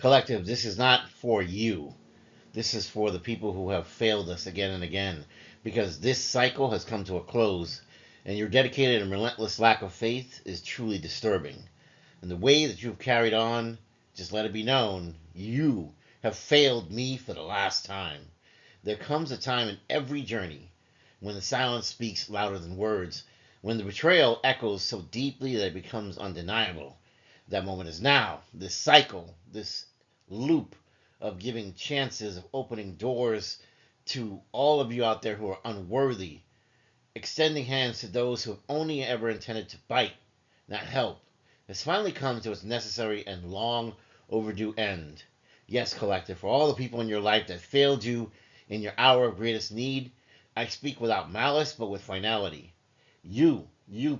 Collective, this is not for you. This is for the people who have failed us again and again, because this cycle has come to a close, and your dedicated and relentless lack of faith is truly disturbing. And the way that you've carried on, just let it be known, you have failed me for the last time. There comes a time in every journey when the silence speaks louder than words, when the betrayal echoes so deeply that it becomes undeniable. That moment is now. This cycle, this loop of giving chances, of opening doors to all of you out there who are unworthy, extending hands to those who have only ever intended to bite, not help, has finally come to its necessary and long overdue end. Yes, collective, for all the people in your life that failed you in your hour of greatest need, I speak without malice but with finality. You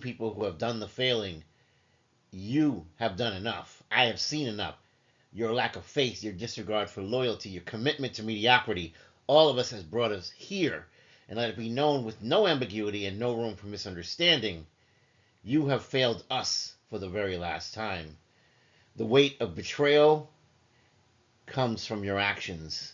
people who have done the failing, you have done enough. I have seen enough. Your lack of faith, your disregard for loyalty, your commitment to mediocrity, all of us has brought us here. And let it be known with no ambiguity and no room for misunderstanding, you have failed us for the very last time. The weight of betrayal comes from your actions.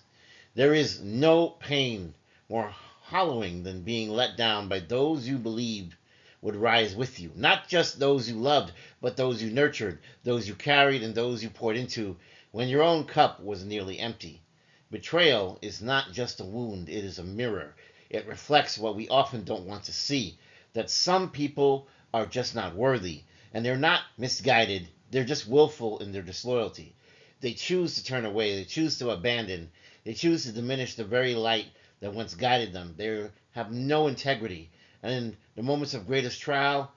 There is no pain more hollowing than being let down by those you believed would rise with you. Not just those you loved, but those you nurtured, those you carried, and those you poured into when your own cup was nearly empty. Betrayal is not just a wound, it is a mirror. It reflects what we often don't want to see, that some people are just not worthy, and they're not misguided, they're just willful in their disloyalty. They choose to turn away, they choose to abandon, they choose to diminish the very light that once guided them. They have no integrity. And in the moments of greatest trial,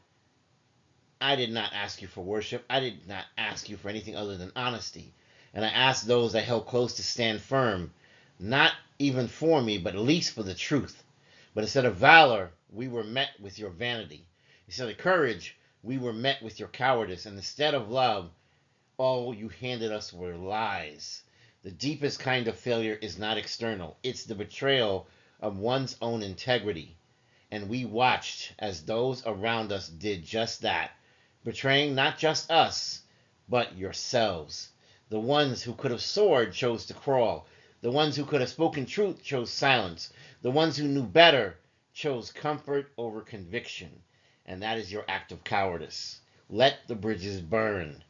I did not ask you for worship. I did not ask you for anything other than honesty. And I asked those I held close to stand firm, not even for me, but at least for the truth. But instead of valor, we were met with your vanity. Instead of courage, we were met with your cowardice. And instead of love, all you handed us were lies. The deepest kind of failure is not external, it's the betrayal of one's own integrity. And we watched as those around us did just that, betraying not just us, but yourselves. The ones who could have soared chose to crawl. The ones who could have spoken truth chose silence. The ones who knew better chose comfort over conviction. And that is your act of cowardice. Let the bridges burn.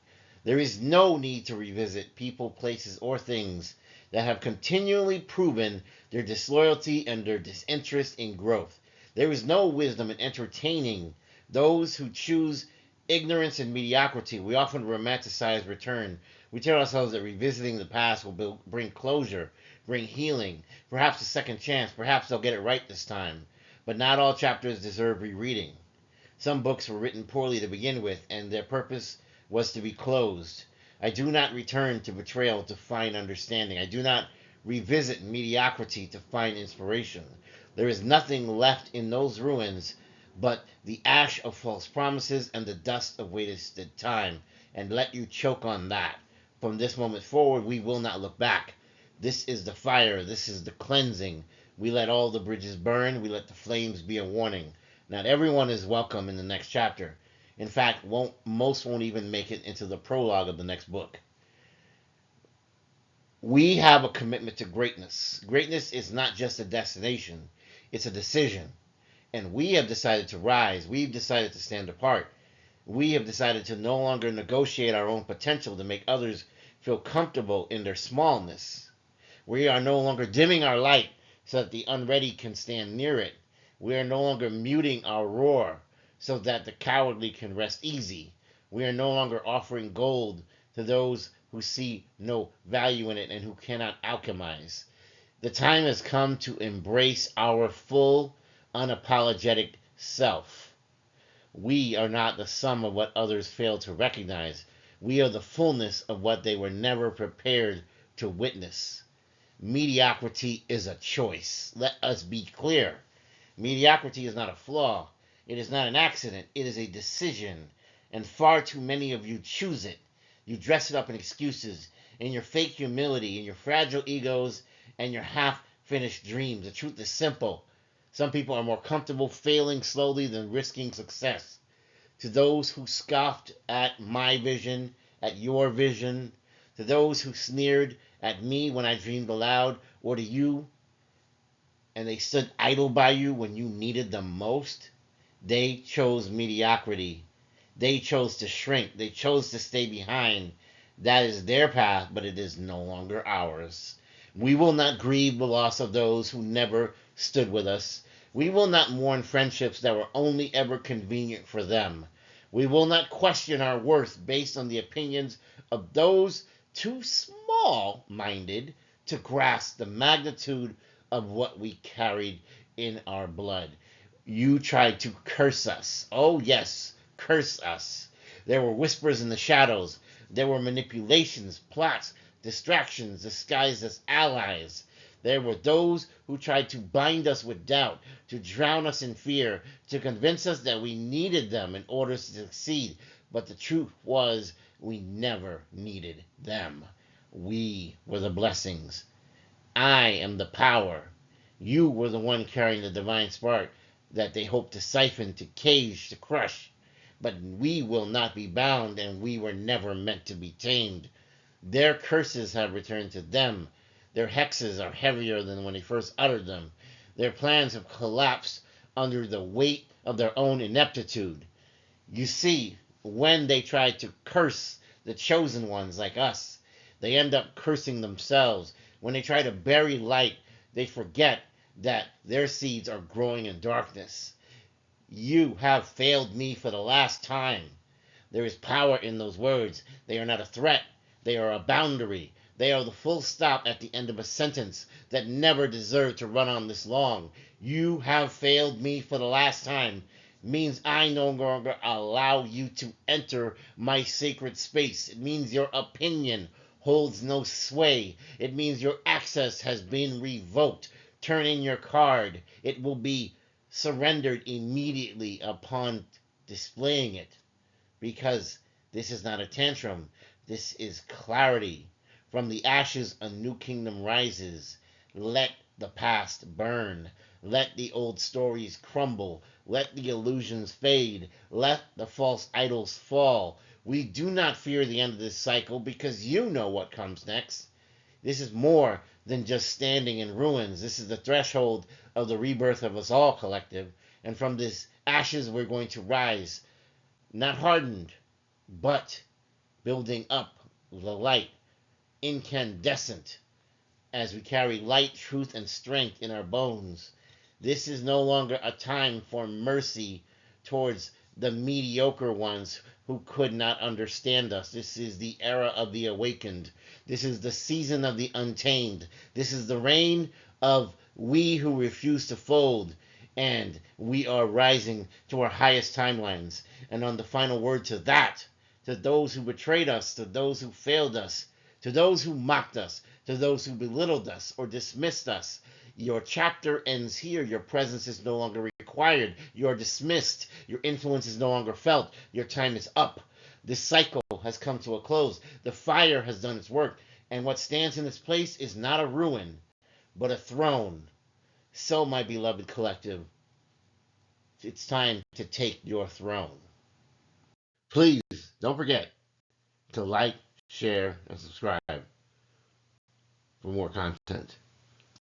There is no need to revisit people, places, or things that have continually proven their disloyalty and their disinterest in growth. There is no wisdom in entertaining those who choose ignorance and mediocrity. We often romanticize return. We tell ourselves that revisiting the past will bring closure, bring healing, perhaps a second chance, perhaps they'll get it right this time. But not all chapters deserve rereading. Some books were written poorly to begin with, and their purpose was to be closed. I do not return to betrayal to find understanding. I do not revisit mediocrity to find inspiration. There is nothing left in those ruins but the ash of false promises and the dust of wasted time. And let you choke on that. From this moment forward, we will not look back. This is the fire. This is the cleansing. We let all the bridges burn. We let the flames be a warning. Not everyone is welcome in the next chapter. In fact, most won't even make it into the prologue of the next book. We have a commitment to greatness. Greatness is not just a destination, it's a decision. And we have decided to rise. We've decided to stand apart. We have decided to no longer negotiate our own potential to make others feel comfortable in their smallness. We are no longer dimming our light so that the unready can stand near it. We are no longer muting our roar so that the cowardly can rest easy. We are no longer offering gold to those who see no value in it and who cannot alchemize. The time has come to embrace our full, unapologetic self. We are not the sum of what others fail to recognize. We are the fullness of what they were never prepared to witness. Mediocrity is a choice. Let us be clear. Mediocrity is not a flaw. It is not an accident. It is a decision. And far too many of you choose it. You dress it up in excuses, in your fake humility, in your fragile egos, and your half-finished dreams. The truth is simple. Some people are more comfortable failing slowly than risking success. To those who scoffed at my vision, at your vision, To those who sneered at me when I dreamed aloud, or to you, and they stood idle by you when you needed them most, they chose mediocrity. They chose to shrink. They chose to stay behind. That is their path, but it is no longer ours. We will not grieve the loss of those who never stood with us. We will not mourn friendships that were only ever convenient for them. We will not question our worth based on the opinions of those too small minded to grasp the magnitude of what we carried in our blood. You tried to curse us. Oh, yes, curse us. There were whispers in the shadows. There were manipulations, plots, distractions disguised as allies. There were those who tried to bind us with doubt, to drown us in fear, to convince us that we needed them in order to succeed. But the truth was, we never needed them. We were the blessings. I am the power. You were the one carrying the divine spark that they hoped to siphon, to cage, to crush. But we will not be bound, and we were never meant to be tamed. Their curses have returned to them. Their hexes are heavier than when they first uttered them. Their plans have collapsed under the weight of their own ineptitude. You see, when they try to curse the chosen ones like us, they end up cursing themselves. When they try to bury light, they forget that their seeds are growing in darkness. You have failed me for the last time. There is power in those words. They are not a threat. They are a boundary. They are the full stop at the end of a sentence that never deserved to run on this long. You have failed me for the last time means I no longer allow you to enter my sacred space. It means your opinion holds no sway. It means your access has been revoked. Turn in your card. It will be surrendered immediately upon displaying it, because this is not a tantrum. This is clarity. From the ashes, a new kingdom rises. Let the past burn. Let the old stories crumble. Let the illusions fade. Let the false idols fall. We do not fear the end of this cycle because you know what comes next. This is more than just standing in ruins. This is the threshold of the rebirth of us all collective. And from this ashes, we're going to rise, not hardened, but building up the light, incandescent, as we carry light, truth, and strength in our bones. This is no longer a time for mercy towards the mediocre ones who could not understand us. This is the era of the awakened. This is the season of the untamed. This is the reign of we who refuse to fold. And we are rising to our highest timelines. And on the final word to that, to those who betrayed us, to those who failed us, to those who mocked us, to those who belittled us or dismissed us, your chapter ends here. Your presence is no longer required. You are dismissed. Your influence is no longer felt. Your time is up. This cycle has come to a close. The fire has done its work. And what stands in its place is not a ruin, but a throne. So, my beloved collective, it's time to take your throne. Please don't forget to like, share, and subscribe for more content.